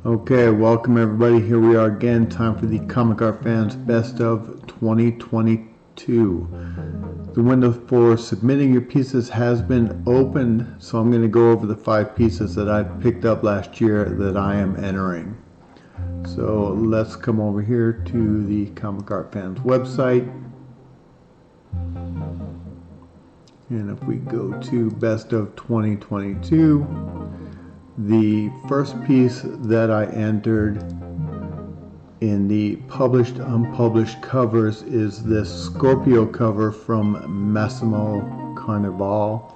Okay, welcome everybody. Here we are again. Time for the ComicArtFans Best of 2022. The window for submitting your pieces has been opened, so I'm going to go over the 5 pieces that I picked up last year that I am entering. So let's come over here to the ComicArtFans website. And if we go to Best of 2022, the first piece that I entered in the published unpublished covers is this Scorpio cover from Massimo Carnival.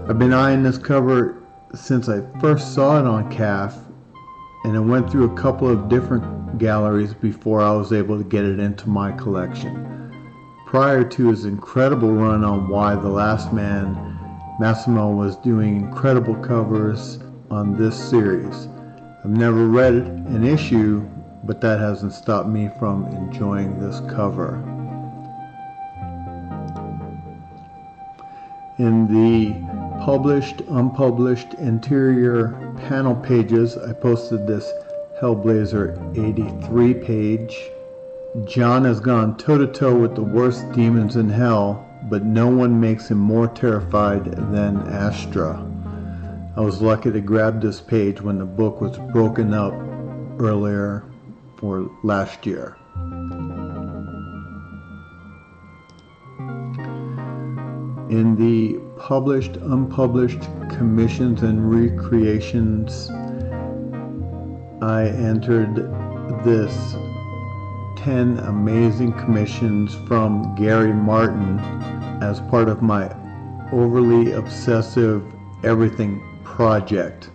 I've been eyeing this cover since I first saw it on CAF, and it went through a couple of different galleries before I was able to get it into my collection. Prior to his incredible run on Why the Last Man, Massimo was doing incredible covers on this series. I've never read an issue, but that hasn't stopped me from enjoying this cover. In the published, unpublished interior panel pages, I posted this Hellblazer 83 page. John has gone toe-to-toe with the worst demons in hell, but no one makes him more terrified than Astra. I was lucky to grab this page when the book was broken up earlier for last year. In the published, unpublished commissions and recreations, I entered this 10 amazing commissions from Gary Martin as part of my overly obsessive everything project.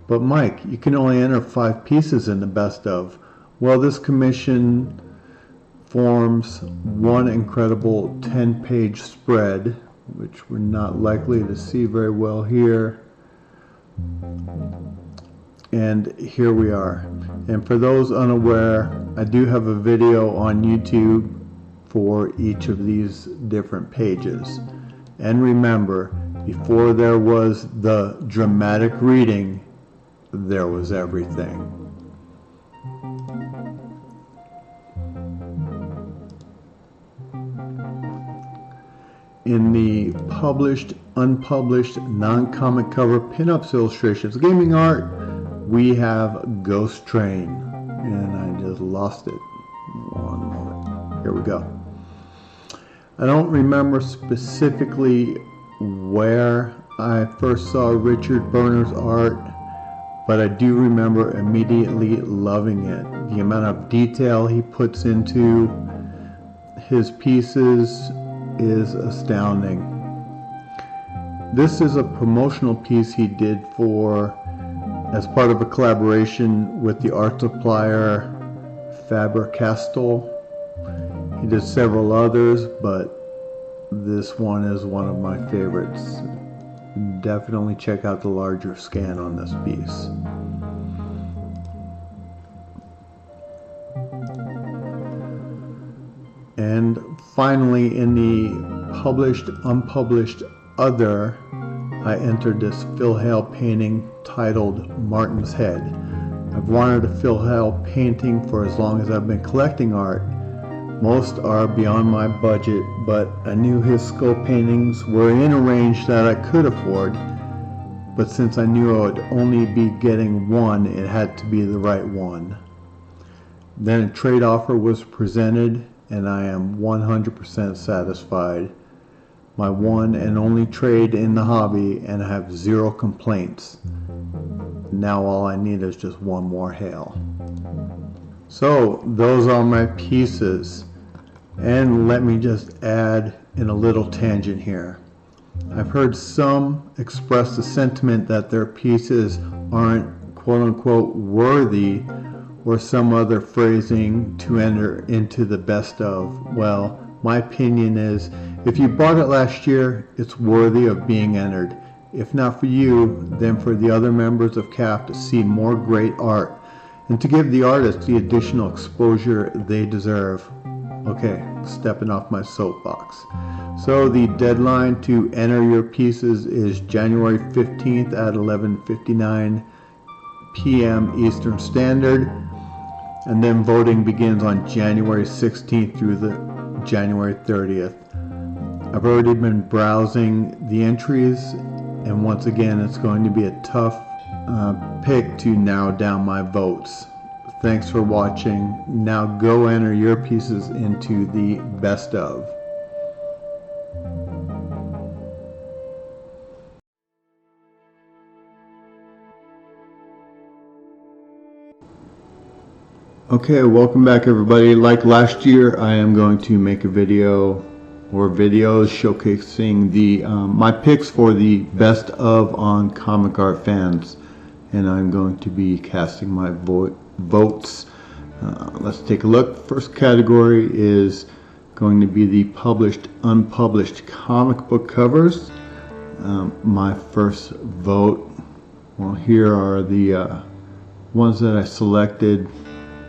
But Mike, you can only enter 5 pieces in the best of. Well, this commission forms one incredible 10-page spread, which we're not likely to see very well here. And here we are. And for those unaware, I do have a video on YouTube for each of these different pages. And remember, before there was the dramatic reading, there was everything. In the published, unpublished, non-comic cover pinups illustrations, gaming art, we have Ghost Train. And I just lost it. One moment. Here we go. I don't remember specifically where I first saw Richard Berner's art, but I do remember immediately loving it. The amount of detail he puts into his pieces is astounding. This is a promotional piece he did as part of a collaboration with the art supplier Faber-Castell. He did several others, but this one is one of my favorites. Definitely check out the larger scan on this piece. And finally, in the published, unpublished other, I entered this Phil Hale painting titled Martin's Head. I've wanted a Phil Hale painting for as long as I've been collecting art. Most are beyond my budget, but I knew his skull paintings were in a range that I could afford. But since I knew I would only be getting one, it had to be the right one. Then a trade offer was presented, and I am 100% satisfied. My one and only trade in the hobby, and I have 0 complaints. Now all I need is just one more Hale. So those are my pieces. And let me just add in a little tangent here. I've heard some express the sentiment that their pieces aren't quote-unquote worthy, or some other phrasing to enter into the best of. Well, my opinion is, if you bought it last year, it's worthy of being entered. If not for you, then for the other members of CAF to see more great art, and to give the artists the additional exposure they deserve. Okay, stepping off my soapbox. So the deadline to enter your pieces is January 15th at 11:59 p.m. Eastern Standard. And then voting begins on January 16th through the January 30th. I've already been browsing the entries, and once again it's going to be a tough pick to narrow down my votes. Thanks for watching. Now go enter your pieces into the best of. Okay, welcome back everybody. Like last year, I am going to make a video or videos showcasing the my picks for the best of on ComicArtFans, and I'm going to be casting my votes. Let's take a look. First category is going to be the published, unpublished comic book covers. My first vote, well, here are the ones that I selected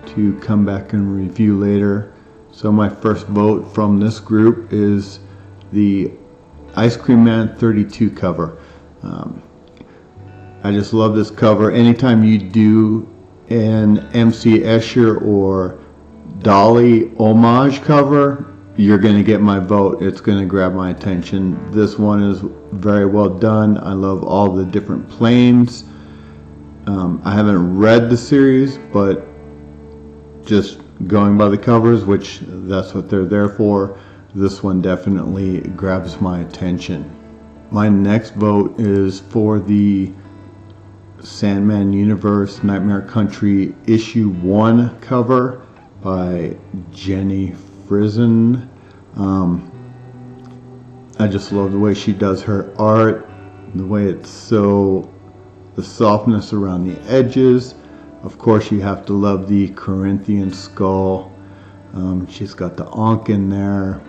to come back and review later. So my first vote from this group is the Ice Cream Man 32 cover. I just love this cover. Anytime you do an MC Escher or Dolly homage cover, you're going to get my vote. It's going to grab my attention. This one is very well done. I love all the different planes. I haven't read the series, but just going by the covers, which that's what they're there for, this one definitely grabs my attention. My next vote is for the Sandman Universe Nightmare Country issue 1 cover by Jenny Frison. I just love the way she does her art, the way it's so, the softness around the edges. Of course, you have to love the Corinthian skull. She's got the ankh in there.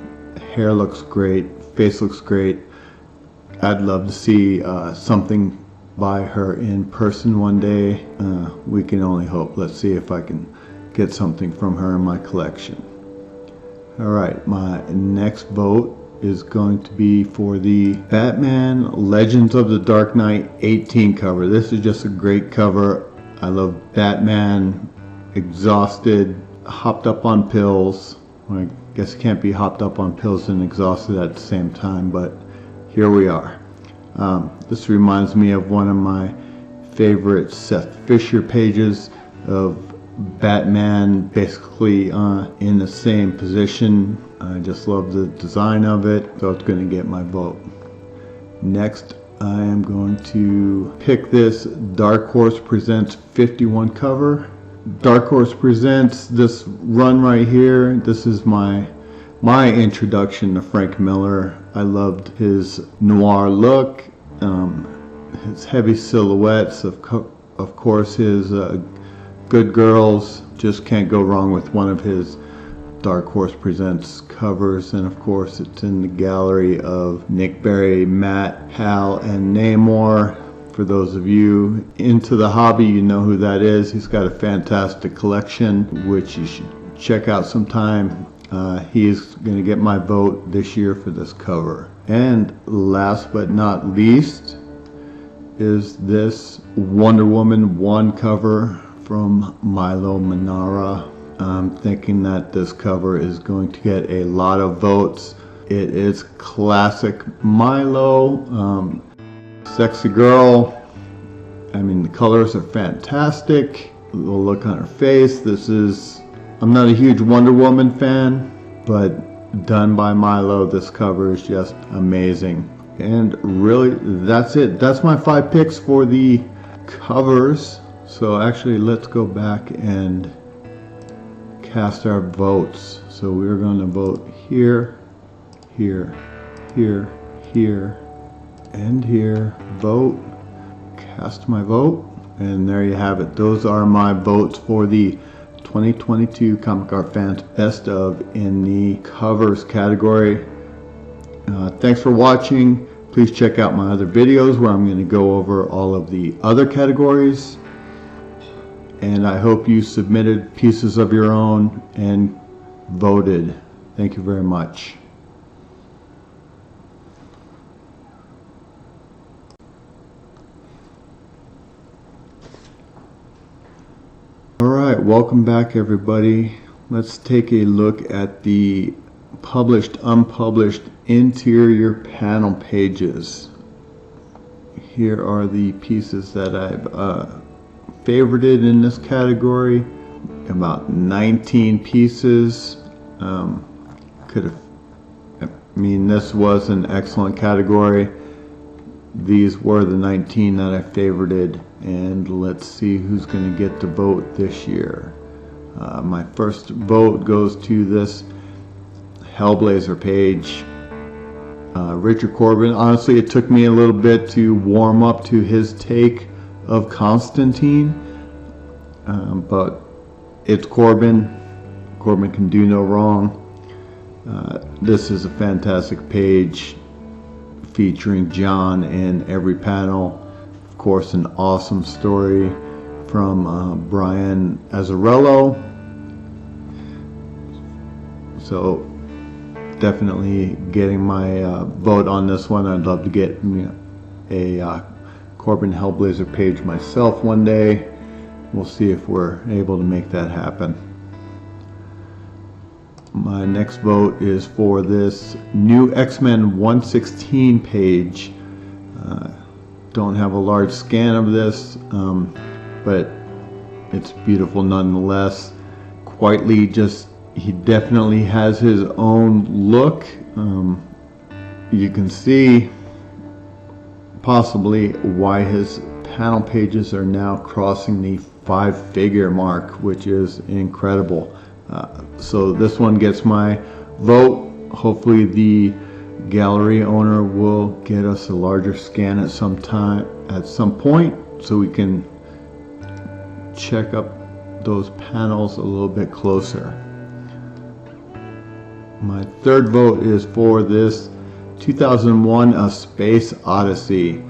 Hair looks great. Face looks great. I'd love to see something by her in person one day. We can only hope. Let's see if I can get something from her in my collection. Alright, my next vote is going to be for the Batman Legends of the Dark Knight 18 cover. This is just a great cover. I love Batman, exhausted, hopped up on pills. Well, I guess it can't be hopped up on pills and exhausted at the same time, but here we are. This reminds me of one of my favorite Seth Fisher pages of Batman basically in the same position. I just love the design of it, so it's going to get my vote. Next, I am going to pick this Dark Horse Presents 51 cover. Dark Horse Presents, this run right here, this is my introduction to Frank Miller. I loved his noir look, his heavy silhouettes, of course his Good Girls. Just can't go wrong with one of his Dark Horse Presents covers, and of course it's in the gallery of Nick Berry, Matt, Hal, and Namor. For those of you into the hobby, you know who that is. He's got a fantastic collection, which you should check out sometime. He's going to get my vote this year for this cover. And last but not least is this Wonder Woman 1 cover from Milo Manara. I'm thinking that this cover is going to get a lot of votes. It is classic Milo, sexy girl. I mean, the colors are fantastic. The look on her face. I'm not a huge Wonder Woman fan, but done by Milo, this cover is just amazing. And really, that's it. That's my 5 picks for the covers. So actually, let's go back and cast our votes. So we're going to vote here, here, here, here, and here. Vote. Cast my vote. And there you have it. Those are my votes for the 2022 ComicArtFans Best of in the covers category. Thanks for watching. Please check out my other videos where I'm going to go over all of the other categories. And I hope you submitted pieces of your own and voted. Thank you very much. Alright, welcome back everybody. Let's take a look at the published, unpublished interior panel pages. Here are the pieces that I've favorited in this category. About 19 pieces. This was an excellent category. These were the 19 that I favorited, and let's see who's going to get the vote this year. My first vote goes to this Hellblazer page. Richard Corbin. Honestly, it took me a little bit to warm up to his take of Constantine, but it's Corbin. Corbin can do no wrong. This is a fantastic page featuring John in every panel. Of course, an awesome story from Brian Azzarello. So definitely getting my vote on this one. I'd love to get a Corbin Hellblazer page myself one day. We'll see if we're able to make that happen. My next vote is for this new X-Men 116 page. Don't have a large scan of this, but it's beautiful nonetheless. Quietly, he definitely has his own look. You can see possibly why his panel pages are now crossing the 5-figure mark, which is incredible. So this one gets my vote. Hopefully the gallery owner will get us a larger scan at some point, so we can check up those panels a little bit closer. My third vote is for this 2001 A Space Odyssey.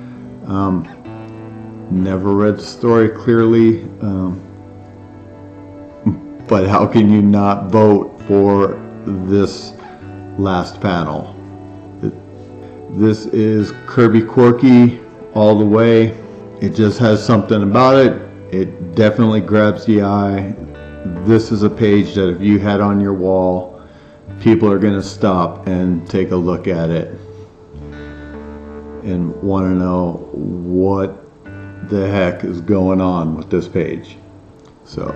Never read the story clearly, but how can you not vote for this last panel? This is Kirby quirky all the way. It just has something about it. It definitely grabs the eye. This is a page that if you had on your wall, people are going to stop and take a look at it and want to know what the heck is going on with this page. So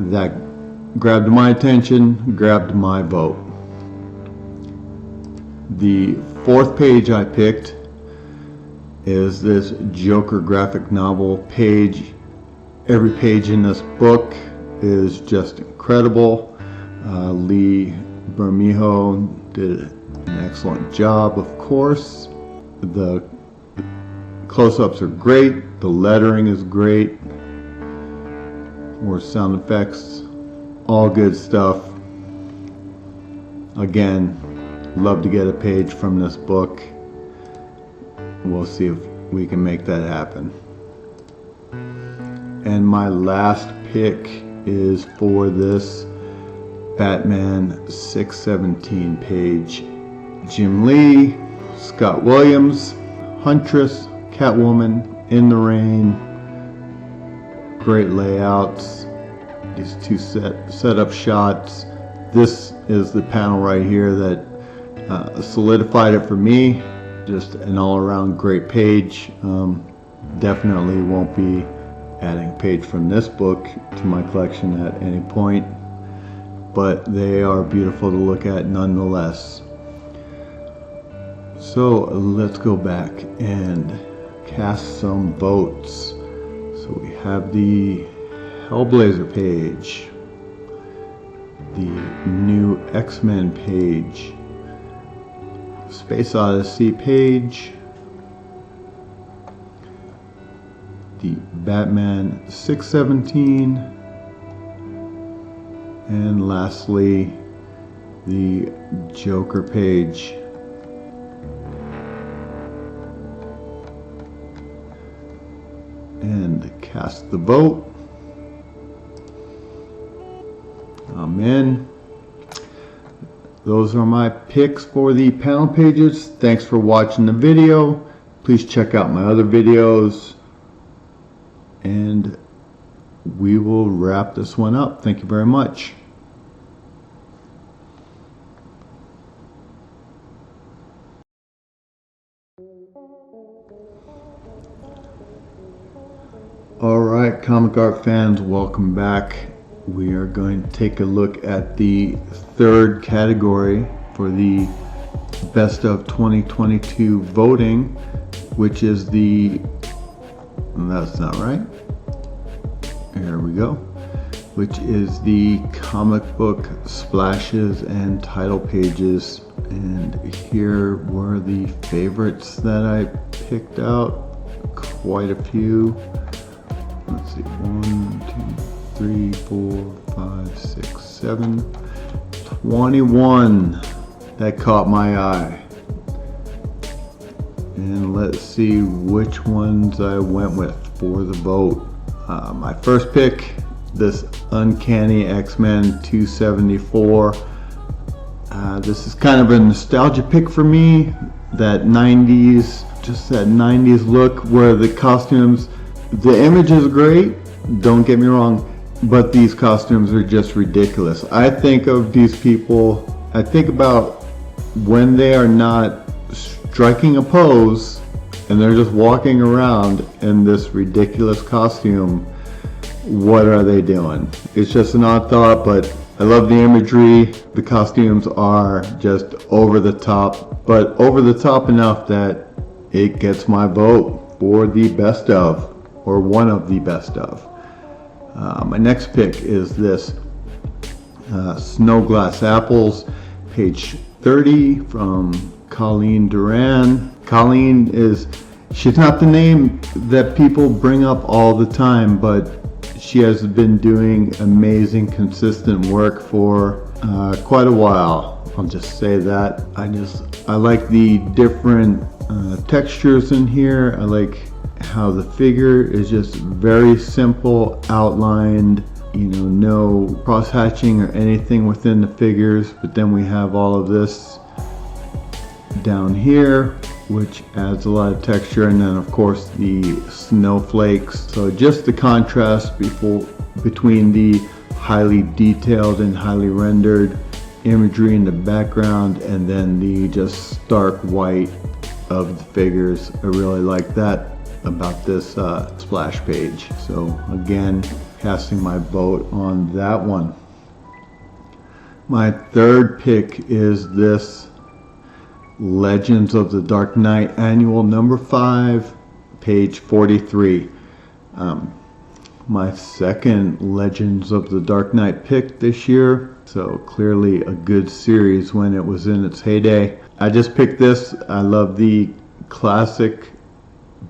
that grabbed my attention, grabbed my vote. The fourth page I picked is this Joker graphic novel page. Every page in this book is just incredible. Lee Bermejo did an excellent job, of course. The close-ups are great, the lettering is great, more sound effects, all good stuff. Again, love to get a page from this book. We'll see if we can make that happen. And my last pick is for this Batman 617 page. Jim Lee, Scott Williams, Huntress, Catwoman, In the Rain. Great layouts. These two setup shots. This is the panel right here that solidified it for me. Just an all-around great page. Definitely won't be adding a page from this book to my collection at any point, but they are beautiful to look at nonetheless. So let's go back and cast some votes. So we have the Hellblazer page, the new X-Men page, Space Odyssey page, the Batman 617, and lastly the Joker page. And cast the vote. Amen. Those are my picks for the panel pages. Thanks for watching the video. Please check out my other videos, and we will wrap this one up. Thank you very much. Alright, comic art fans, welcome back. We are going to take a look at the third category for the Best of 2022 voting, which is that's not right. Here we go. Which is the comic book splashes and title pages. And here were the favorites that I picked out. Quite a few. Let's see, 1, 2, 3, 4, 5, 6, 7, 21 that caught my eye. And let's see which ones I went with for the vote. My first pick, this Uncanny X-Men 274. This is kind of a nostalgia pick for me. That 90s, just that 90s look where the costumes, the image is great, don't get me wrong, but these costumes are just ridiculous. I think of these people, I think about when they are not striking a pose and they're just walking around in this ridiculous costume. What are they doing? It's just an odd thought, but I love the imagery. The costumes are just over the top, but over the top enough that it gets my vote for the best of, or one of the best of. My next pick is this Snow Glass Apples, page 30 from Colleen Duran. Colleen she's not the name that people bring up all the time, but she has been doing amazing, consistent work for quite a while. I'll just say that. I like the different textures in here. I like how the figure is just very simple, outlined, no cross-hatching or anything within the figures, but then we have all of this down here, which adds a lot of texture, and then of course the snowflakes. So just the contrast between the highly detailed and highly rendered imagery in the background and then the just stark white of the figures. I really like that about this splash page. So again, casting my vote on that one. My third pick is this Legends of the Dark Knight Annual number 5, page 43. My second Legends of the Dark Knight pick this year, so clearly a good series when it was in its heyday. I just picked this. I love the classic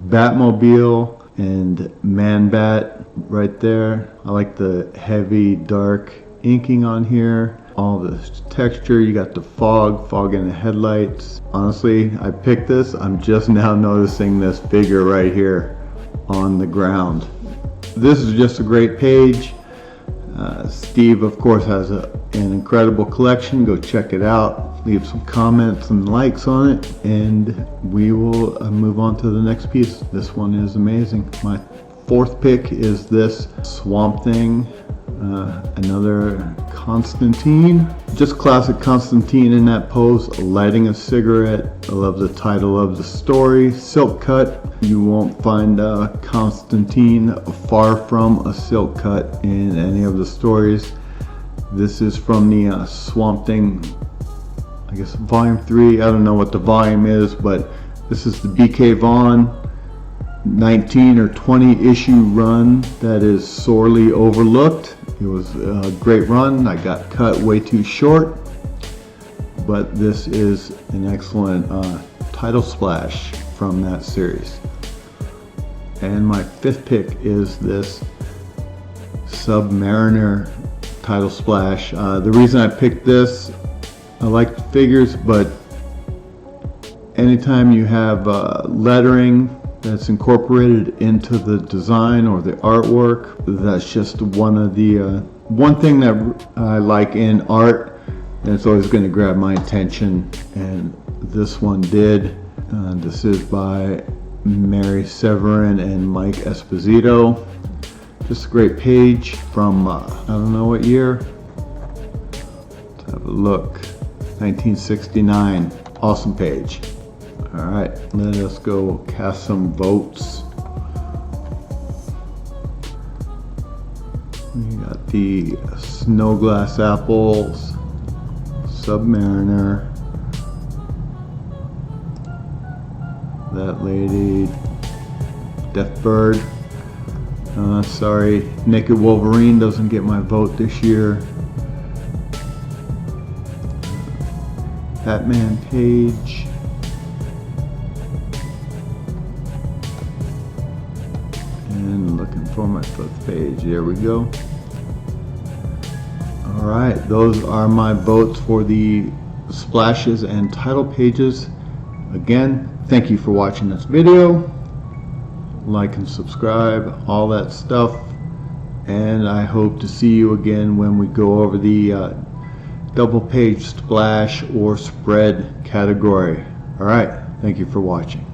Batmobile and Man-Bat right there. I like the heavy dark inking on here. All this texture, you got the fog in the headlights. Honestly, I picked this. I'm just now noticing this figure right here on the ground. This is just a great page. Steve, of course, has an incredible collection. Go check it out. Leave some comments and likes on it, and we will move on to the next piece. This one is amazing. My fourth pick is this Swamp Thing, another Constantine. Just classic Constantine in that pose, lighting a cigarette. I love the title of the story, Silk Cut. You won't find Constantine far from a silk cut in any of the stories. This is from the Swamp Thing, I guess volume 3. I don't know what the volume is, but this is the BK Vaughn 19 or 20 issue run that is sorely overlooked. It was a great run. I got cut way too short, but this is an excellent title splash from that series. And my fifth pick is this Submariner title splash. The reason I picked this, I like the figures, but anytime you have lettering that's incorporated into the design or the artwork, that's just one thing that I like in art, and it's always going to grab my attention, and this one did. This is by Mary Severin and Mike Esposito. Just a great page from, I don't know what year. Let's have a look. 1969. Awesome page. Alright, let us go cast some votes. We got the Snowglass Apples, Submariner, that lady, Deathbird. Sorry, Naked Wolverine doesn't get my vote this year. Batman page. And looking for my 5th page. There we go. Alright, those are my votes for the splashes and title pages. Again, thank you for watching this video. Like and subscribe, all that stuff. And I hope to see you again when we go over the double page splash or spread category. Alright, thank you for watching.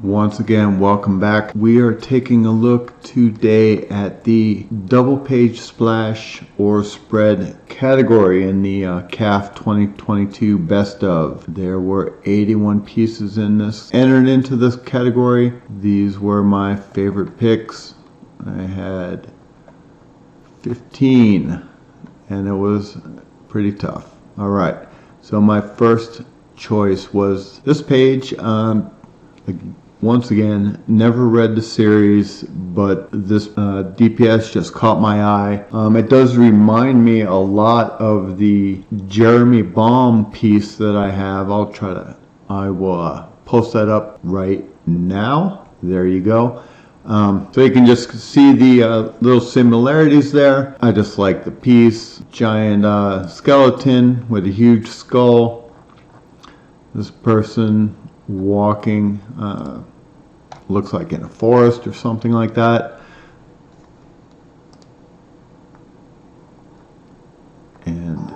Once again, welcome back. We are taking a look today at the double page splash or spread category in the CAF 2022 Best Of. There were 81 pieces in this entered into this category. These were my favorite picks. I had 15 and it was pretty tough. Alright, so my first choice was this page. Once again, never read the series, but this DPS just caught my eye. It does remind me a lot of the Jeremy Baum piece that I have. I will post that up right now. There you go. So you can just see the little similarities there. I just like the piece. Giant skeleton with a huge skull. This person walking, looks like in a forest or something like that. And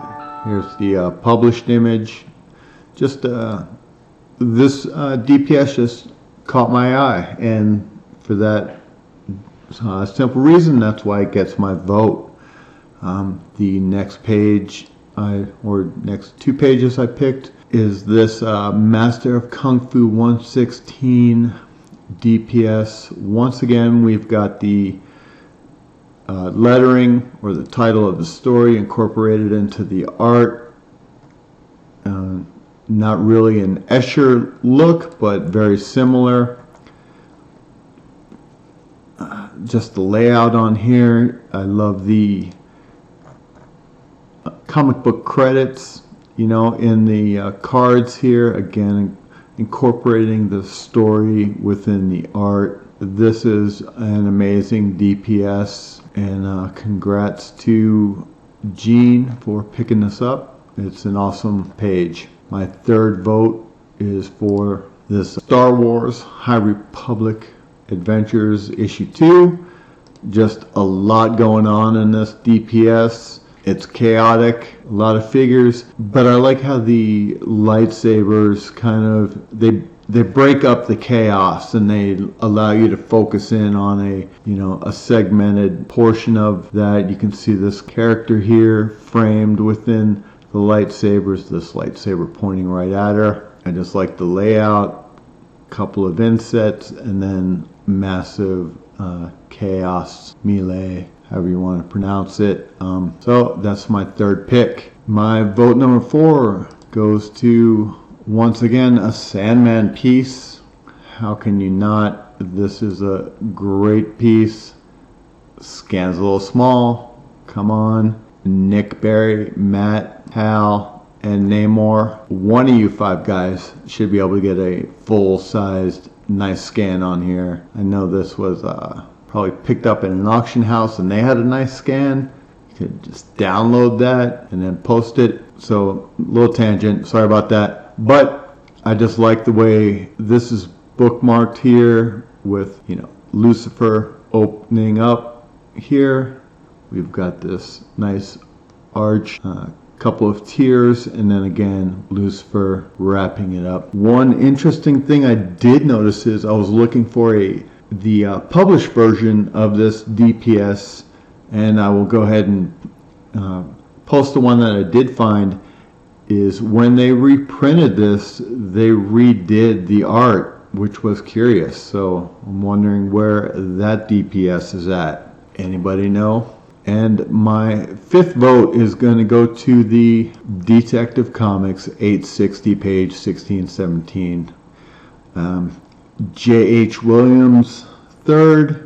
here's the published image. Just this DPS just caught my eye, and for that simple reason, that's why it gets my vote. The next page, or next 2 pages I picked, is this Master of Kung Fu 116 DPS. Once again, we've got the lettering or the title of the story incorporated into the art. Not really an Escher look, but very similar. Just the layout on here. I love the comic book credits, you know, in the cards here. Again, incorporating the story within the art. This is an amazing DPS, and congrats to Gene for picking this up. It's an awesome page. My third vote is for this Star Wars High Republic Adventures issue 2. Just a lot going on in this DPS. It's chaotic, a lot of figures, but I like how the lightsabers kind of, they break up the chaos and they allow you to focus in on a segmented portion of that. You can see this character here framed within the lightsabers, this lightsaber pointing right at her. I just like the layout, couple of insets, and then massive chaos melee, however you want to pronounce it. So that's my third pick. My vote number 4 goes to, once again, a Sandman piece. How can you not? This is a great piece. Scan's a little small. Come on. Nick Barry, Matt, Hal, and Namor. One of you 5 guys should be able to get a full-sized nice scan on here. I know this was probably picked up in an auction house and they had a nice scan. You could just download that and then post it. So, little tangent, sorry about that. But I just like the way this is bookmarked here with, Lucifer opening up here. We've got this nice arch couple of tears, and then again Lucifer wrapping it up. One interesting thing I did notice is I was looking for the published version of this DPS, and I will go ahead and post the one that I did find. Is when they reprinted this, they redid the art, which was curious. So I'm wondering where that DPS is at. Anybody know? And my fifth vote is going to go to the Detective Comics 860 page 1617. J.H. Williams III,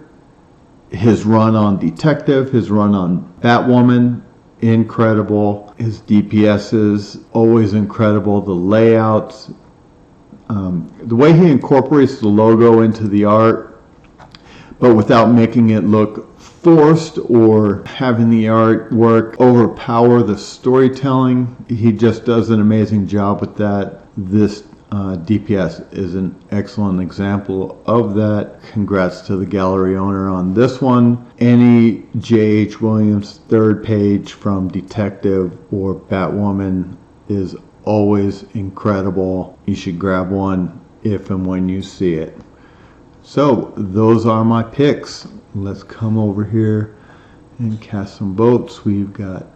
his run on Detective, his run on Batwoman, incredible. His DPSs, always incredible. The layouts, the way he incorporates the logo into the art, but without making it look forced or having the artwork overpower the storytelling. He just does an amazing job with that. This DPS is an excellent example of that. Congrats to the gallery owner on this one. Any J.H. Williams third page from Detective or Batwoman is always incredible. You should grab one if and when you see it. So those are my picks. Let's come over here and cast some votes. We've got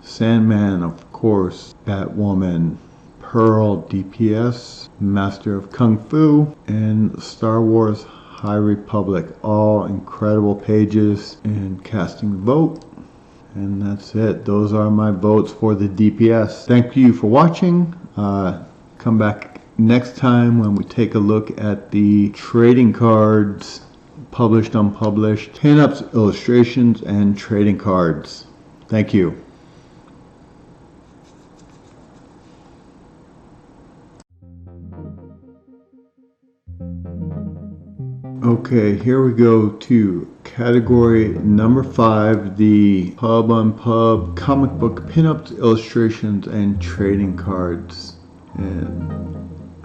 Sandman, of course, Batwoman, Pearl, DPS, Master of Kung Fu, and Star Wars High Republic. All incredible pages. And casting the vote. And that's it. Those are my votes for the DPS. Thank you for watching. Come back next time when we take a look at the trading cards, published, unpublished, pin-ups, illustrations, and trading cards. Thank you. Okay, here we go to category number 5, the pub on pub comic book pinups, illustrations, and trading cards. And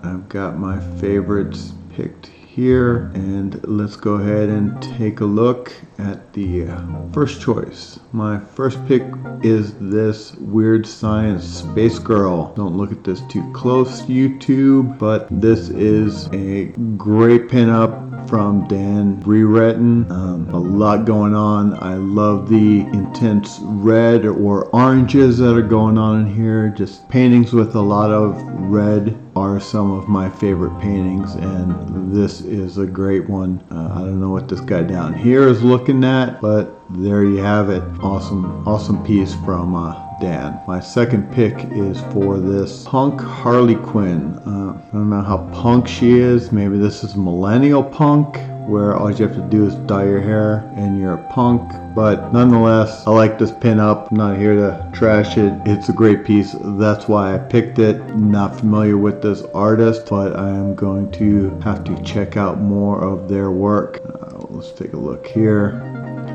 I've got my favorites picked here, and let's go ahead and take a look at the first choice. My first pick is this Weird Science Space Girl. Don't look at this too close, YouTube, but this is a great pinup from Dan Brereton. A lot going on. I love the intense red or oranges that are going on in here. Just paintings with a lot of red are some of my favorite paintings, and this is a great one. I don't know what this guy down here is looking at, but there you have it. Awesome piece from Dan. My second pick is for this punk Harley Quinn. I don't know how punk she is. Maybe this is millennial punk, where all you have to do is dye your hair and you're a punk. But nonetheless, I like this pin-up. I'm not here to trash it. It's a great piece. That's why I picked it. Not familiar with this artist, but I am going to have to check out more of their work. Let's take a look here.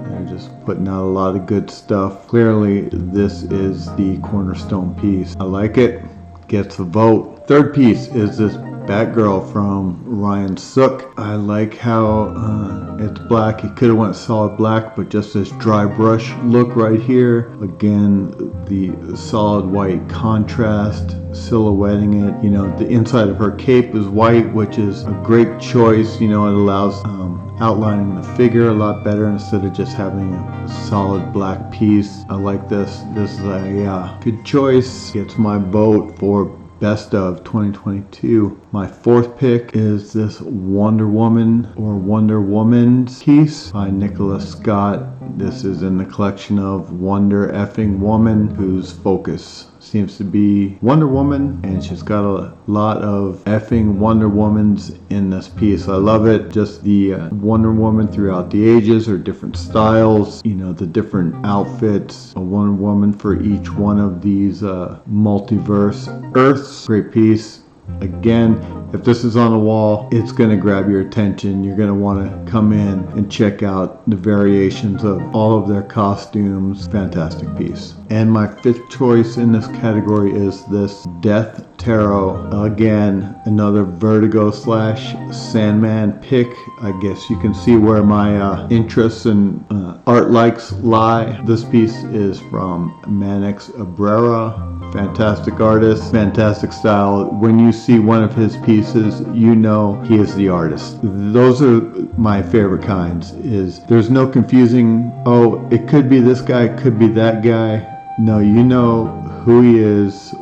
They're just putting out a lot of good stuff. Clearly, this is the cornerstone piece. I like it. Gets a vote. Third piece is this Batgirl from Ryan Sook. I like how it's black. He could have went solid black, but just this dry brush look right here. Again, the solid white contrast, silhouetting it. You know, the inside of her cape is white, which is a great choice. You know, it allows outlining the figure a lot better instead of just having a solid black piece. I like this. This is a good choice. Gets my vote for Best of 2022. My fourth pick is this Wonder Woman or Wonder Woman's piece by Nicholas Scott. This is in the collection of Wonder Effing Woman, whose focus seems to be Wonder Woman, and she's got a lot of effing Wonder Womans in this piece. I love it. Just the Wonder Woman throughout the ages, or different styles, you know, the different outfits, a Wonder Woman for each one of these multiverse Earths. Great piece. Again, if this is on the wall, it's going to grab your attention. You're going to want to come in and check out the variations of all of their costumes. Fantastic piece. And my fifth choice in this category is this Death Tarot. Again, another Vertigo slash Sandman pick. I guess you can see where my interests and art likes lie. This piece is from Manix Abrera. Fantastic artist, fantastic style. When you see one of his pieces, you know he is the artist. Those are my favorite kinds. There's no confusing, oh, it could be this guy, it could be that guy. No, you know who he is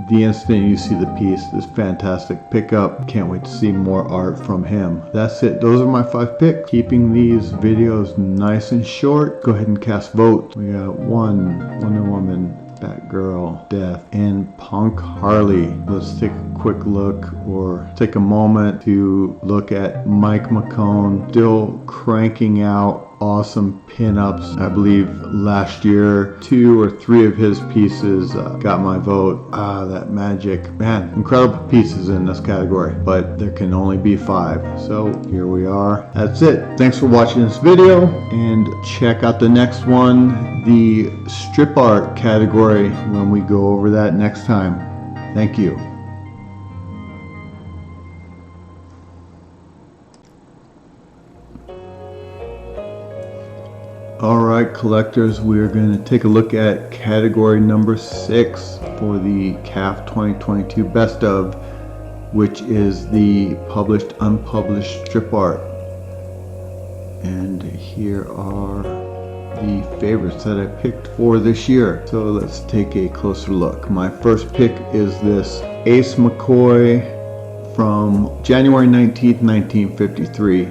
the instant you see the piece. This fantastic pickup. Can't wait to see more art from him. That's it. Those are my 5 picks. Keeping these videos nice and short. Go ahead and cast vote. We got Wonder Woman, Batgirl, Death, and Punk Harley. Let's take a quick look, or take a moment to look at Mike McCone, still cranking out awesome pinups. I believe last year 2 or 3 of his pieces got my vote. That magic, man, incredible pieces in this category, but there can only be 5, so here we are. That's it. Thanks for watching this video, and check out the next one, the strip art category, when we go over that next time. Thank you. Alright collectors, we are going to take a look at category number 6 for the CAF 2022 Best Of, which is the published unpublished strip art. And here are the favorites that I picked for this year. So let's take a closer look. My first pick is this Ace McCoy from January 19th, 1953.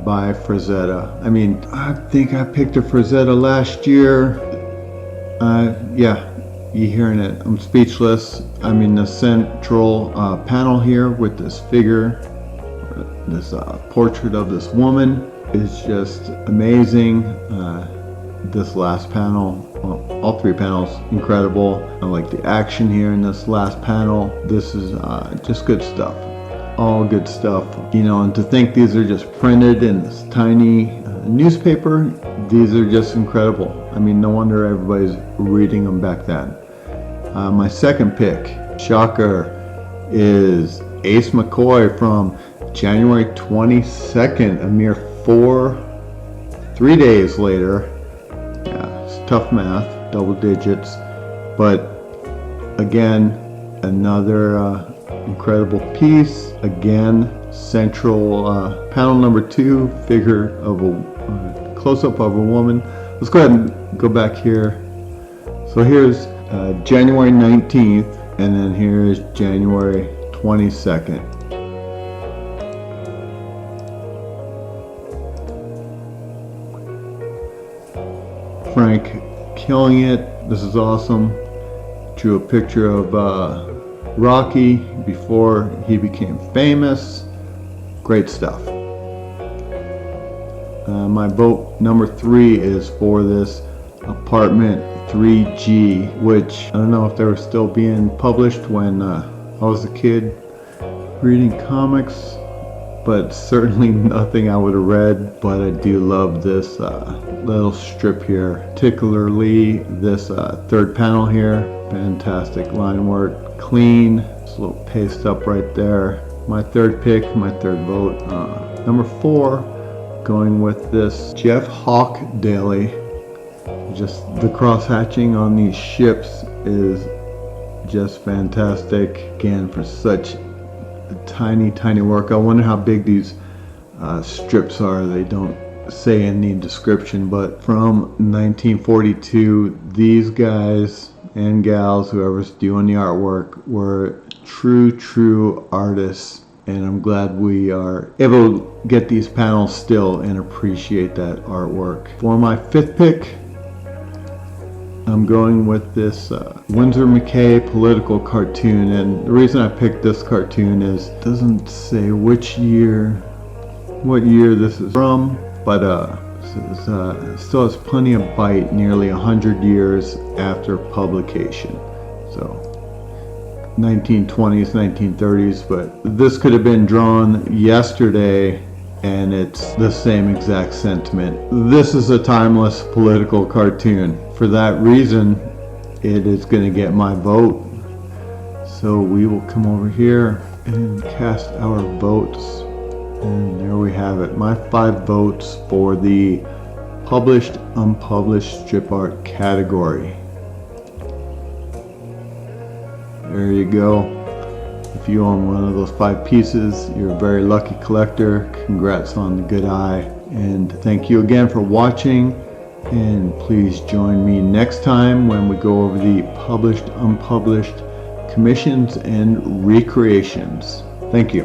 By Frazetta. I mean, I think I picked a Frazetta last year. Yeah, you hearing it. I'm speechless. I mean, the central panel here with this figure, this portrait of this woman is just amazing. This last panel, well, all 3 panels, incredible. I like the action here in this last panel. This is just good stuff. All good stuff, you know, and to think these are just printed in this tiny newspaper, these are just incredible. I mean, no wonder everybody's reading them back then. My second pick, shocker, is Ace McCoy from January 22nd, a mere 3 days later. Yeah, it's tough math, double digits, but again, another incredible piece. Again, central panel number 2, figure of a close-up of a woman. Let's go ahead and go back here. So here's January 19th, and then here's January 22nd. Frank killing it. This is awesome. Drew a picture of Rocky before he became famous. Great stuff. My vote number 3 is for this Apartment 3G, which I don't know if they were still being published when I was a kid reading comics, but certainly nothing I would have read. But I do love this little strip here, particularly this 3rd panel here. Fantastic line work, clean. This little paste up right there. My 3rd pick, my 3rd vote. Number 4, going with this Jeff Hawk Daily. Just the cross hatching on these ships is just fantastic. Again, for such tiny work. I wonder how big these strips are. They don't say in the description, but from 1942, these guys and gals, whoever's doing the artwork, were true artists, and I'm glad we are able to get these panels still and appreciate that artwork. For my 5th pick, I'm going with this Winsor McCay political cartoon, and the reason I picked this cartoon is it doesn't say what year this is from, but it still has plenty of bite nearly 100 years after publication. So 1920s, 1930s, but this could have been drawn yesterday and it's the same exact sentiment. This is a timeless political cartoon. For that reason, it is going to get my vote. So we will come over here and cast our votes, and there we have it, my 5 votes for the published unpublished strip art category. There you go. If you own one of those 5 pieces, you're a very lucky collector. Congrats on the good eye, and thank you again for watching, and please join me next time when we go over the published unpublished commissions and recreations. Thank you.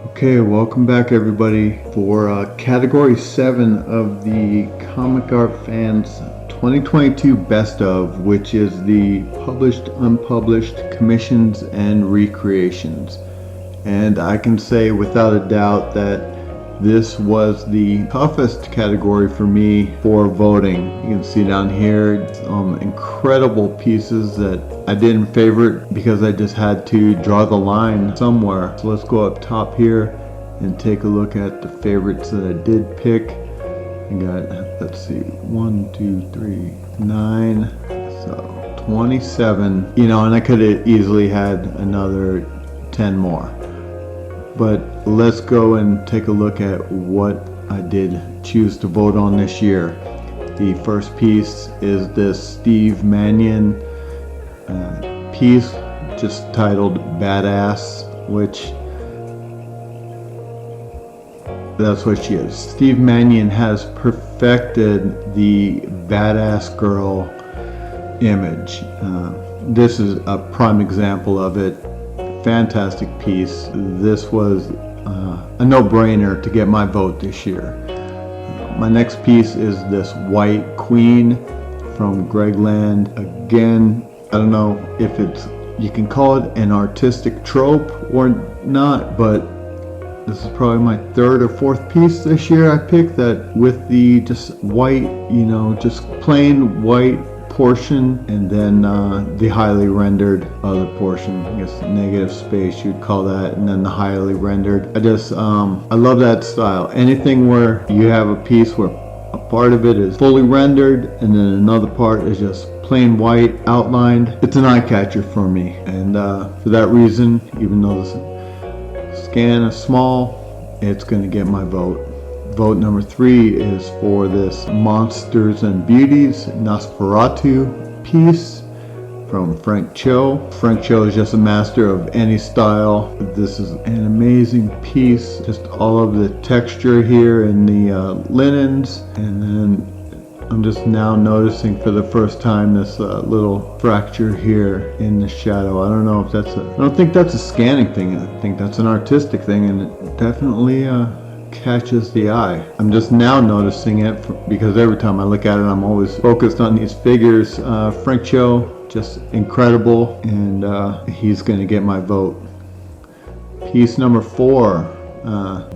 Okay, welcome back everybody for category 7 of the ComicArtFans 2022 best of, which is the published unpublished commissions and recreations. And I can say without a doubt that this was the toughest category for me for voting. You can see down here incredible pieces that I didn't favorite because I just had to draw the line somewhere. So let's go up top here and take a look at the favorites that I did pick. I got, let's see, 1, 2, 3, 9, so 27. You know, and I could have easily had another 10 more. But let's go and take a look at what I did choose to vote on this year. The first piece is this Steve Mannion piece, just titled Badass, which that's what she is. Steve Mannion has perfected the badass girl image. This is a prime example of it. Fantastic piece. This was a no-brainer to get my vote this year. My next piece is this White Queen from Greg Land. Again, I don't know if you can call it an artistic trope or not, but this is probably my 3rd or 4th piece this year I picked that with the just white, you know, just plain white portion, and then the highly rendered other portion, I guess negative space you'd call that, and then the highly rendered. I love that style. Anything where you have a piece where a part of it is fully rendered and then another part is just plain white outlined, it's an eye catcher for me. And for that reason, even though the scan is small, it's going to get my vote. Vote number 3 is for this Monsters and Beauties Nosferatu piece from Frank Cho. Frank Cho is just a master of any style. This is an amazing piece. Just all of the texture here in the linens, and then I'm just now noticing for the first time this little fracture here in the shadow. I don't know if I don't think that's a scanning thing. I think that's an artistic thing, and it definitely catches the eye. I'm just now noticing it because every time I look at it, I'm always focused on these figures. Frank Cho, just incredible, and he's going to get my vote. Piece number 4,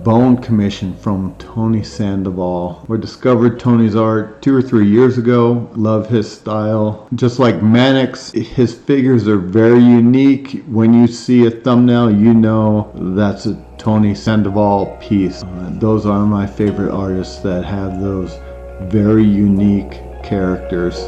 Bone Commission from Tony Sandoval. We discovered Tony's art 2 or 3 years ago. Love his style. Just like Mannix, his figures are very unique. When you see a thumbnail, you know that's a Tony Sandoval piece. Those are my favorite artists that have those very unique characters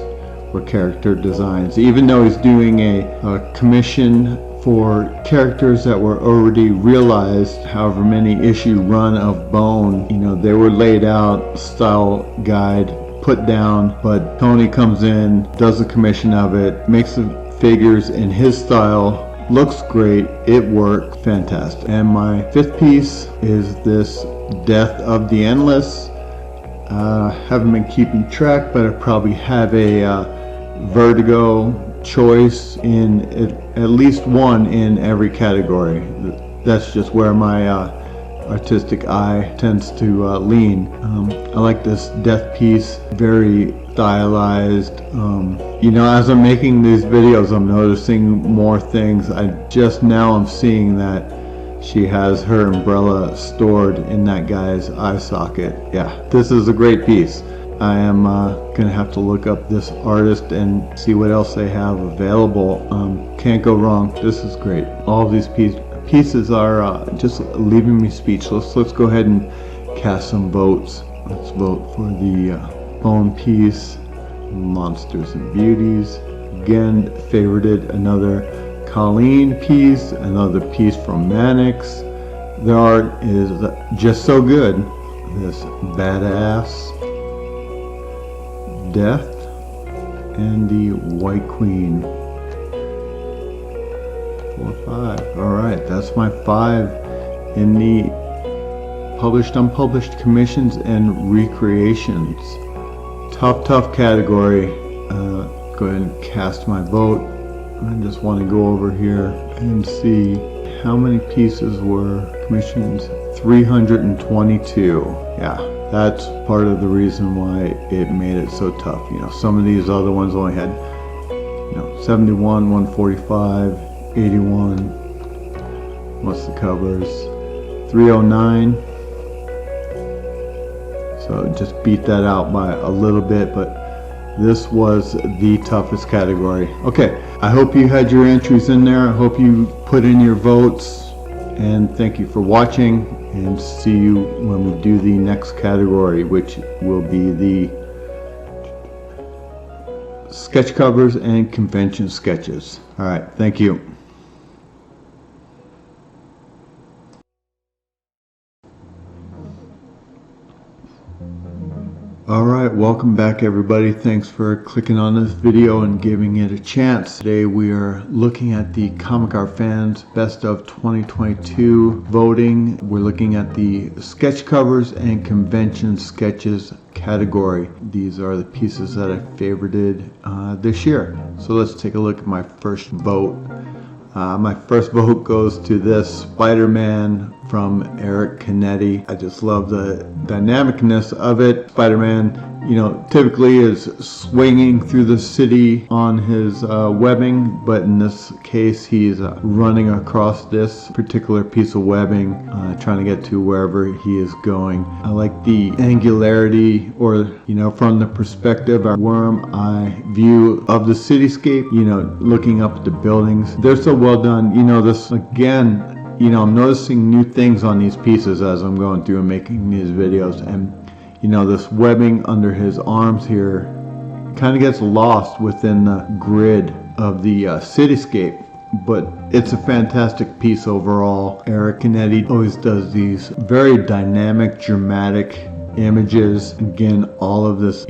or character designs. Even though he's doing a commission for characters that were already realized, however many issue run of Bone, you know, they were laid out, style guide put down, but Tony comes in, does a commission of it, makes the figures in his style, looks great, it worked, fantastic. And my 5th piece is this Death of the Endless. Haven't been keeping track, but I probably have a Vertigo choice in at least one in every category. That's just where my artistic eye tends to lean. I like this death piece, very stylized. You know, as I'm making these videos, I'm noticing more things. I just now am seeing that she has her umbrella stored in that guy's eye socket. Yeah, this is a great piece. I am gonna have to look up this artist and see what else they have available. Can't go wrong. This is great. All of these pieces are just leaving me speechless. Let's go ahead and cast some votes. Let's vote for the phone piece, Monsters and Beauties. Again, favorited another Colleen piece, another piece from Mannix. The art is just so good. This badass Death and the White Queen. 4, 5. Alright, that's my 5 in the published, unpublished commissions and recreations. Tough category. Go ahead and cast my vote. I just want to go over here and see how many pieces were commissioned. 322. Yeah, that's part of the reason why it made it so tough. You know, some of these other ones only had, 71, 145, 81. What's the covers? 309. So just beat that out by a little bit, but this was the toughest category. Okay, I hope you had your entries in there. I hope you put in your votes, and thank you for watching, and see you when we do the next category, which will be the sketch covers and convention sketches. All right, thank you. Alright, welcome back everybody. Thanks for clicking on this video and giving it a chance. Today we are looking at the ComicArtFans Best of 2022 voting. We're looking at the sketch covers and convention sketches category. These are the pieces that I favorited this year. So let's take a look at my first vote. My first vote goes to this Spider-Man from Eric Canetti. I just love the dynamicness of it. Spider-Man, typically is swinging through the city on his webbing, but in this case he's running across this particular piece of webbing, trying to get to wherever he is going. I like the angularity, or from the perspective, our worm eye view of the cityscape, looking up at the buildings. They're so well done. This again, I'm noticing new things on these pieces as I'm going through and making these videos, and this webbing under his arms here kind of gets lost within the grid of the cityscape, but it's a fantastic piece overall. Eric Canetti always does these very dynamic, dramatic images. Again, all of this,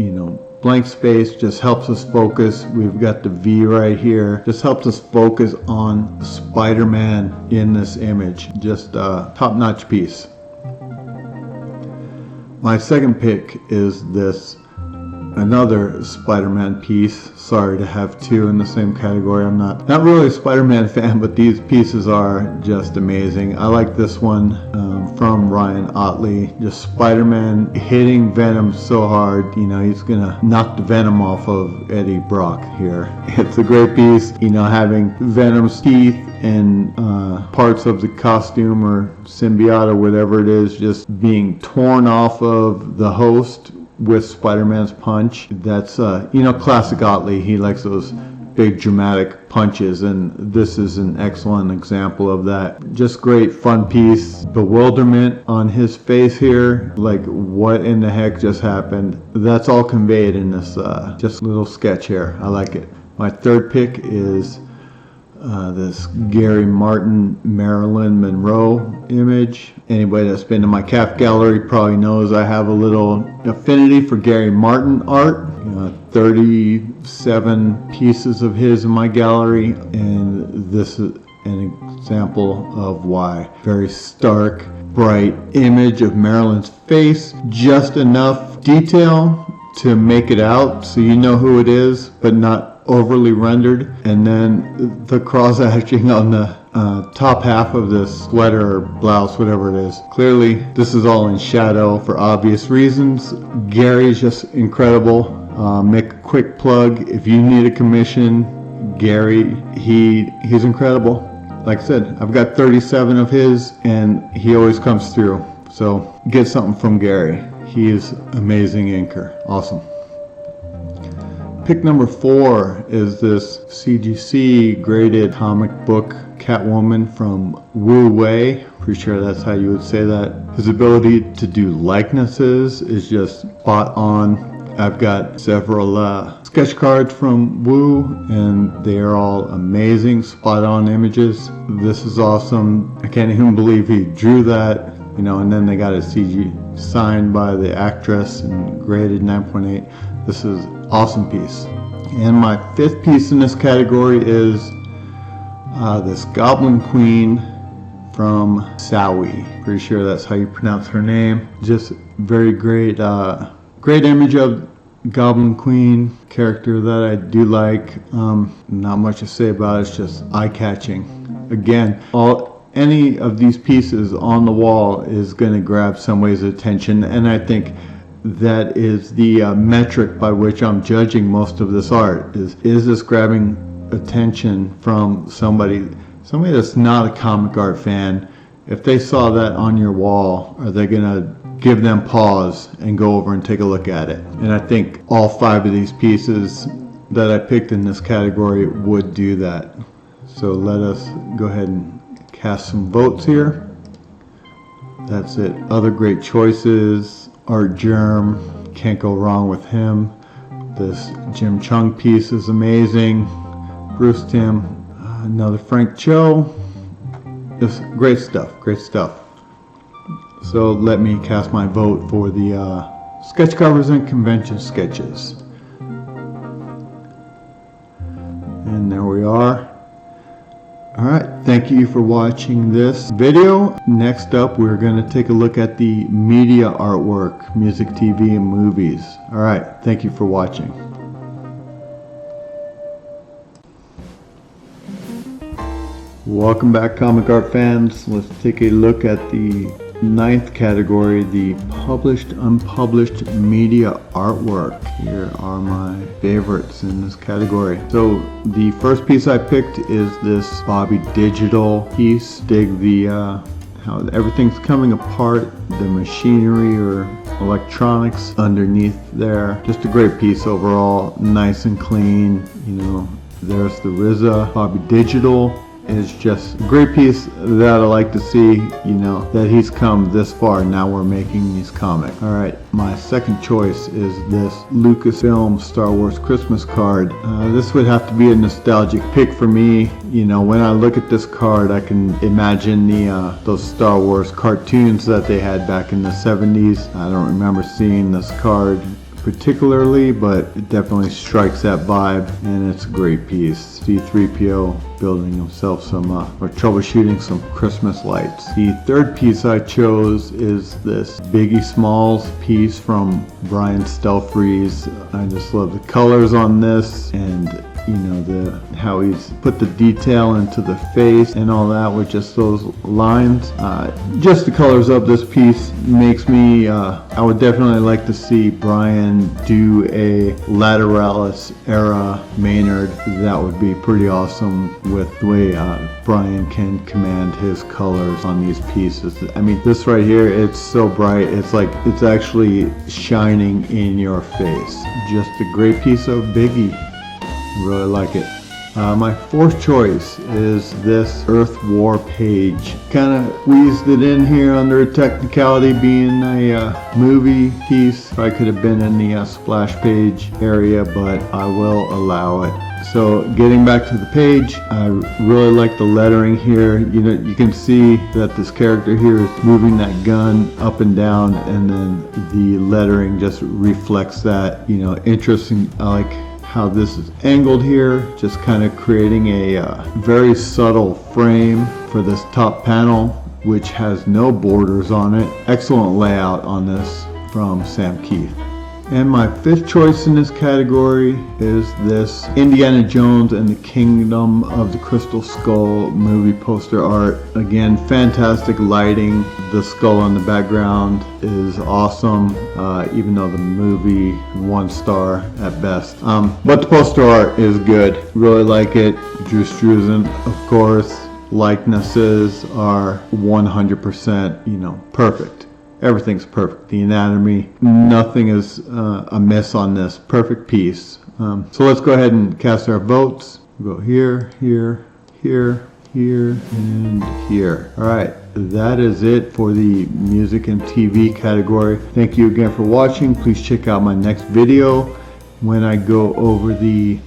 blank space just helps us focus. We've got the V right here. Just helps us focus on Spider-Man in this image. Just a top-notch piece. My second pick is this, another Spider-Man piece. Sorry to have two in the same category. I'm not really a Spider-Man fan, but these pieces are just amazing. I like this one from Ryan Otley. Just Spider-Man hitting Venom so hard, he's gonna knock the Venom off of Eddie Brock here. It's a great piece, having Venom's teeth and parts of the costume or symbiote or whatever it is just being torn off of the host with Spider-Man's punch. That's classic Otley. He likes those big dramatic punches, and this is an excellent example of that. Just great fun piece. Bewilderment on his face here, like what in the heck just happened. That's all conveyed in this just little sketch here. I like it. My third pick is this Gary Martin Marilyn Monroe image. Anybody that's been to my CAF gallery probably knows I have a little affinity for Gary Martin art. 37 pieces of his in my gallery, and this is an example of why. Very stark, bright image of Marilyn's face, just enough detail to make it out so you know who it is, but not overly rendered. And then the cross-hatching on the top half of this sweater or blouse, whatever it is. Clearly this is all in shadow for obvious reasons. Gary's just incredible. Make a quick plug, if you need a commission, Gary, he's incredible. Like I said, I've got 37 of his and he always comes through. So get something from Gary. He is amazing inker. Awesome. Pick number 4 is this CGC graded comic book Catwoman from Wu Wei. Pretty sure that's how you would say that. His ability to do likenesses is just spot on. I've got several sketch cards from Wu, and they are all amazing, spot on images. This is awesome. I can't even believe he drew that, you know, and then they got a CG signed by the actress and graded 9.8. This is an awesome piece. And my fifth piece in this category is this Goblin Queen from Sawi. Pretty sure that's how you pronounce her name. Just very great, great image of Goblin Queen, character that I do like. Not much to say about it, it's just eye-catching. Again, any of these pieces on the wall is going to grab somebody's attention, and I think that is the metric by which I'm judging most of this art. Is this grabbing attention from somebody that's not a comic art fan? If they saw that on your wall, are they going to give them pause and go over and take a look at it? And I think all 5 of these pieces that I picked in this category would do that. So let us go ahead and cast some votes here. That's it. Other great choices. Art Germ, can't go wrong with him. This Jim Chung piece is amazing. Bruce Timm, another Frank Cho. Just great stuff, great stuff. So let me cast my vote for the sketch covers and convention sketches. And there we are. Alright, thank you for watching this video. Next up, we're going to take a look at the media artwork, music, TV, and movies. Alright, thank you for watching. Welcome back, comic art fans. Let's take a look at the 9th category, the published unpublished media artwork. Here are my favorites in this category. So the first piece I picked is this Bobby Digital piece. Dig the how everything's coming apart, the machinery or electronics underneath there. Just a great piece overall, nice and clean. You know, there's the RZA. Bobby Digital is just a great piece that I like to see, you know, that he's come this far. Now we're making these comics. Alright, my second choice is this Lucasfilm Star Wars Christmas card. This would have to be a nostalgic pick for me. You know, when I look at this card, I can imagine those Star Wars cartoons that they had back in the 70s. I don't remember seeing this card particularly, but it definitely strikes that vibe, and it's a great piece. C-3PO building himself some or troubleshooting some Christmas lights. The third piece I chose is this Biggie Smalls piece from Brian Stelfreeze. I just love the colors on this, and you know, how he's put the detail into the face and all that with just those lines. Just the colors of this piece makes me, I would definitely like to see Brian do a Lateralis era Maynard. That would be pretty awesome with the way Brian can command his colors on these pieces. I mean, this right here, it's so bright, it's like it's actually shining in your face. Just a great piece of Biggie. Really like it. My fourth choice is this Earth War page. Kind of squeezed it in here under a technicality being a movie piece. I could have been in the splash page area, but I will allow it. So getting back to the page, I really like the lettering here. You know, you can see that this character here is moving that gun up and down, and then the lettering just reflects that. You know, interesting. I like how this is angled here, just kind of creating a very subtle frame for this top panel, which has no borders on it. Excellent layout on this from Sam Keith. And my fifth choice in this category is this Indiana Jones and the Kingdom of the Crystal Skull movie poster art. Again, fantastic lighting. The skull in the background is awesome, even though the movie 1 star at best. But the poster art is good. Really like it. Drew Struzan, of course. Likenesses are 100%, you know, perfect. Everything's perfect. The anatomy, nothing is amiss on this. Perfect piece. So let's go ahead and cast our votes. We'll go here, here, here, here, and here. All right. that is it for the music and TV category. Thank you again for watching. Please check out my next video when I go over the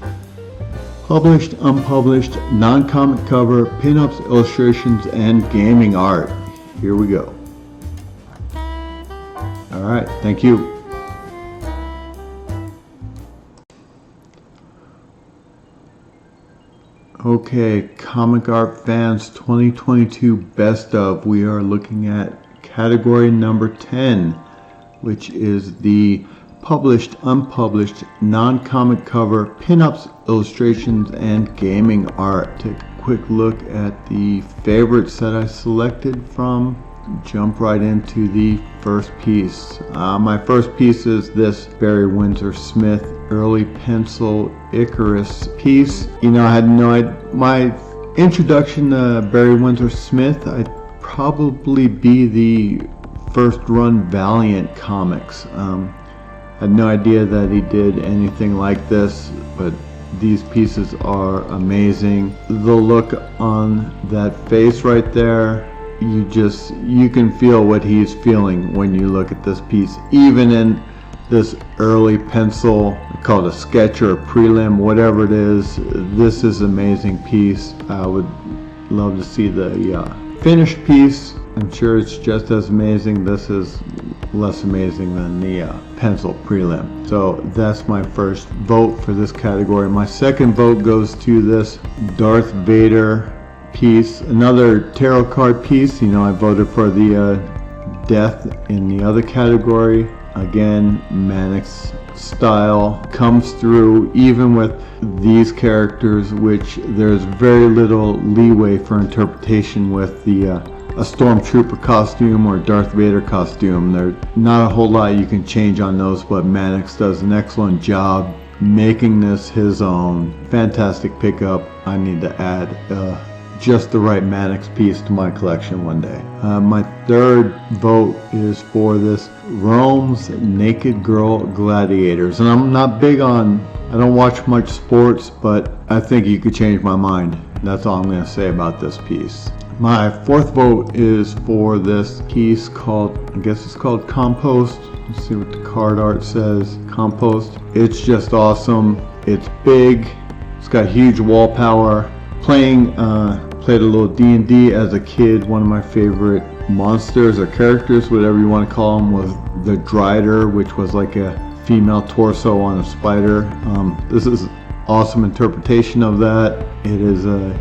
published, unpublished, non-comic cover, pinups, illustrations, and gaming art. Here we go. Alright, thank you. Okay, Comic Art Fans 2022 Best Of. We are looking at category number 10, which is the published, unpublished, non-comic cover, pinups, illustrations, and gaming art. Take a quick look at the favorites that I selected from. Jump right into the first piece. My first piece is this Barry Windsor Smith early pencil Icarus piece. You know, I had no idea. My introduction to Barry Windsor Smith, I'd probably be the first run Valiant comics. Had no idea that he did anything like this, but these pieces are amazing. The look on that face right there, you can feel what he's feeling when you look at this piece. Even in this early pencil, called a sketch or a prelim, whatever it is, this is an amazing piece. I would love to see the finished piece. I'm sure it's just as amazing. This is less amazing than the pencil prelim. So that's my first vote for this category. My second vote goes to this Darth Vader piece, another tarot card piece. You know, I voted for the death in the other category. Again, Mannix style comes through even with these characters, which there's very little leeway for interpretation with the a stormtrooper costume or Darth Vader costume. There's not a whole lot you can change on those, but Mannix does an excellent job making this his own. Fantastic pickup. I need to add just the right Mannix piece to my collection one day. My third vote is for this Rome's Naked Girl Gladiators. And I'm not big on, I don't watch much sports, but I think you could change my mind. That's all I'm going to say about this piece. My fourth vote is for this piece called, I guess it's called Compost. Let's see what the card art says. Compost. It's just awesome. It's big. It's got huge wall power. Played a little D&D as a kid. One of my favorite monsters or characters, whatever you want to call them, was the Drider, which was like a female torso on a spider. This is awesome interpretation of that. It is a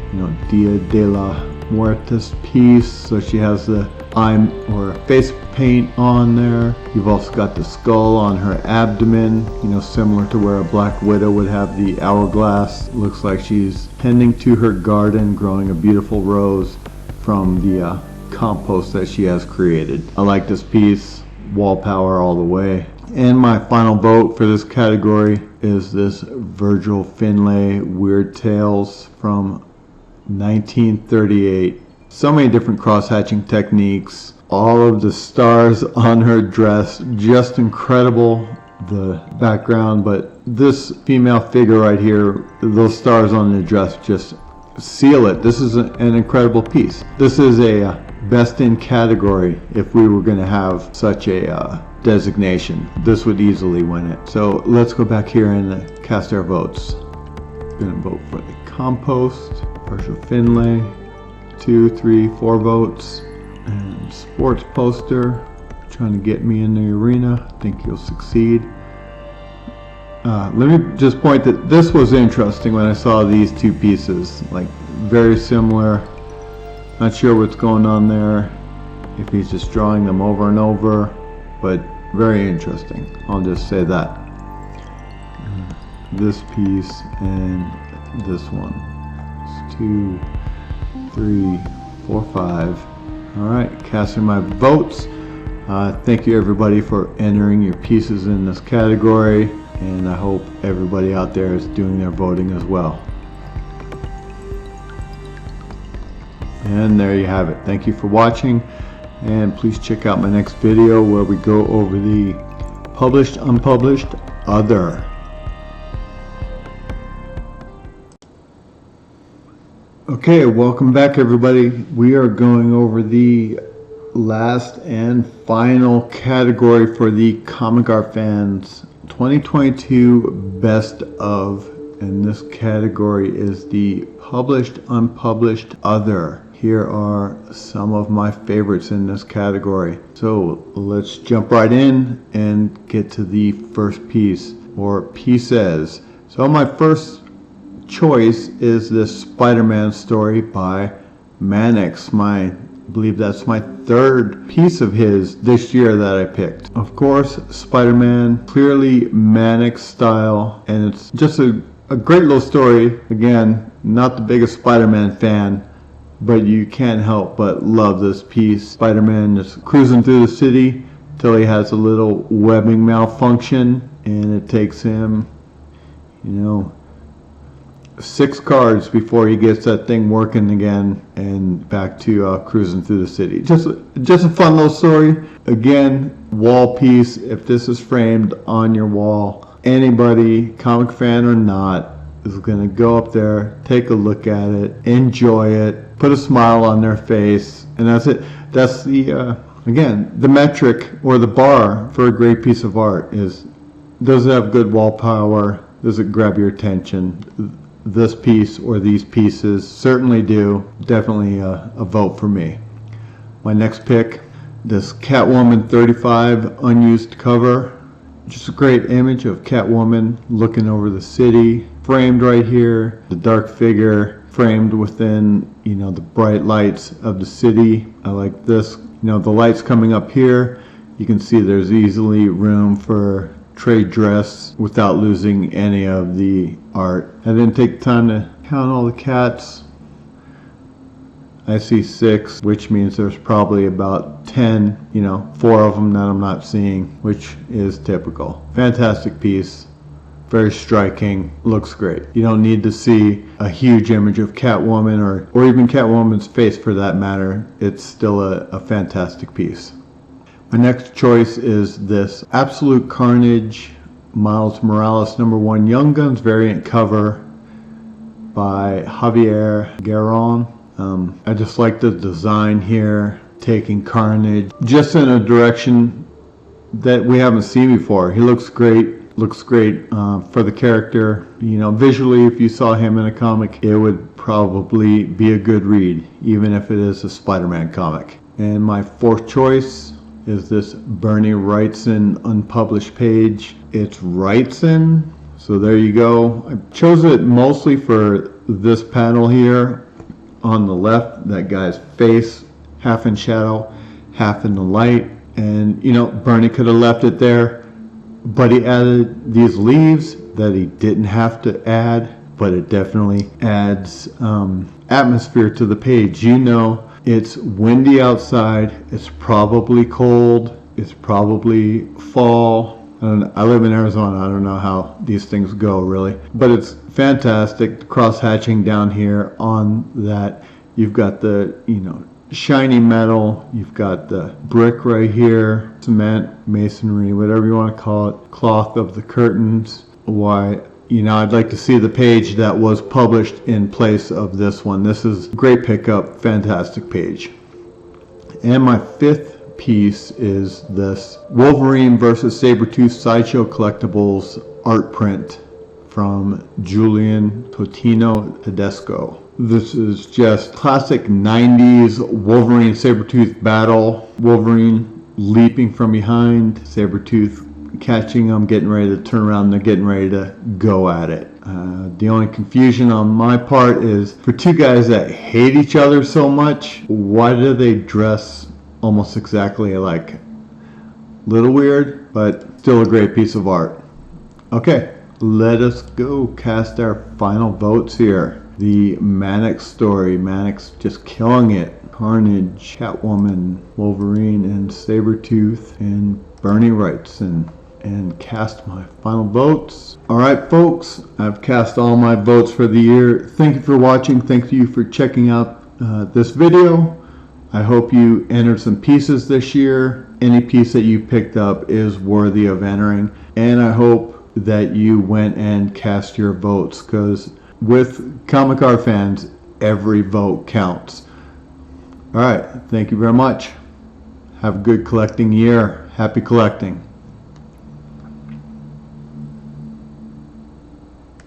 Dia de la Muertes piece, so she has the eye or face paint on there. You've also got the skull on her abdomen, similar to where a Black Widow would have the hourglass. Looks like she's tending to her garden, growing a beautiful rose from the compost that she has created. I like this piece. Wall power all the way. And my final vote for this category is this Virgil Finlay Weird Tales from 1938. So many different cross-hatching techniques. All of the stars on her dress, just incredible. The background, but this female figure right here, those stars on the dress just seal it. This is an incredible piece. This is a best in category. If we were going to have such a designation, this would easily win it. So let's go back here and cast our votes. Going to vote for the Compost, Virgil Finlay, 2, 3, 4 votes, and Sports Poster, trying to get me in the arena. I think you'll succeed. Let me just point that this was interesting when I saw these two pieces, like very similar. Not sure what's going on there, if he's just drawing them over and over, but very interesting. I'll just say that. This piece and this one. It's 2, 3, 4, 5. Alright, casting my votes. Thank you everybody for entering your pieces in this category, and I hope everybody out there is doing their voting as well. And there you have it. Thank you for watching, and please check out my next video where we go over the published, unpublished, other. Okay, welcome back everybody. We are going over the last and final category for the ComicArtFans 2022 Best Of, and this category is the Published, Unpublished, Other. Here are some of my favorites in this category. So let's jump right in and get to the first piece, or pieces. So my first choice is this Spider-Man story by Mannix. I believe that's my third piece of his this year that I picked. Of course, Spider-Man, clearly Mannix style, and it's just a great little story. Again, not the biggest Spider-Man fan, but you can't help but love this piece. Spider-Man just cruising through the city till he has a little webbing malfunction, and it takes him, 6 cards before he gets that thing working again and back to cruising through the city. Just a fun little story. Again, wall piece. If this is framed on your wall, anybody, comic fan or not, is going to go up there, take a look at it, enjoy it, put a smile on their face, and that's it. That's the again, the metric or the bar for a great piece of art is, does it have good wall power? Does it grab your attention? This piece or these pieces certainly do. Definitely a vote for me. My next pick, this Catwoman 35 unused cover. Just a great image of Catwoman looking over the city, framed right here. The dark figure framed within, the bright lights of the city. I like this. The lights coming up here. You can see there's easily room for trade dress without losing any of the art. I didn't take the time to count all the cats. I see 6, which means there's probably about 10, 4 of them that I'm not seeing, which is typical. Fantastic piece, very striking, looks great. You don't need to see a huge image of Catwoman or even Catwoman's face for that matter. It's still a fantastic piece. My next choice is this Absolute Carnage Miles Morales #1 Young Guns variant cover by Javier Garron. I just like the design here, taking Carnage just in a direction that we haven't seen before. He looks great. Looks great for the character. Visually, if you saw him in a comic, it would probably be a good read, even if it is a Spider-Man comic. And my fourth choice is this Bernie Wrightson unpublished page. It's Wrightson, so there you go. I chose it mostly for this panel here on the left, that guy's face, half in shadow, half in the light. And Bernie could have left it there, but he added these leaves that he didn't have to add, but it definitely adds atmosphere to the page. It's windy outside, it's probably cold, it's probably fall. I live in Arizona, I don't know how these things go really, but it's fantastic. Cross hatching down here on that, you've got the shiny metal, you've got the brick right here, cement, masonry, whatever you want to call it, cloth of the curtains. Why, I'd like to see the page that was published in place of this one. This is great pickup, fantastic page. And my fifth piece is this Wolverine vs. Sabretooth Sideshow Collectibles art print from Julian Totino Tedesco. This is just classic 90s Wolverine Sabretooth battle. Wolverine leaping from behind, Sabretooth catching them, getting ready to turn around, they're getting ready to go at it. The only confusion on my part is, for two guys that hate each other so much, why do they dress almost exactly alike? Little weird, but still a great piece of art. Okay, let us go cast our final votes here. The Mannix story, Mannix just killing it. Carnage, Catwoman, Wolverine, and Sabretooth, and Bernie Wrightson. And cast my final votes. Alright folks, I've cast all my votes for the year. Thank you for watching. Thank you for checking out this video. I hope you entered some pieces this year. Any piece that you picked up is worthy of entering. And I hope that you went and cast your votes, because with ComicArtFans, every vote counts. All right, thank you very much. Have a good collecting year. Happy collecting.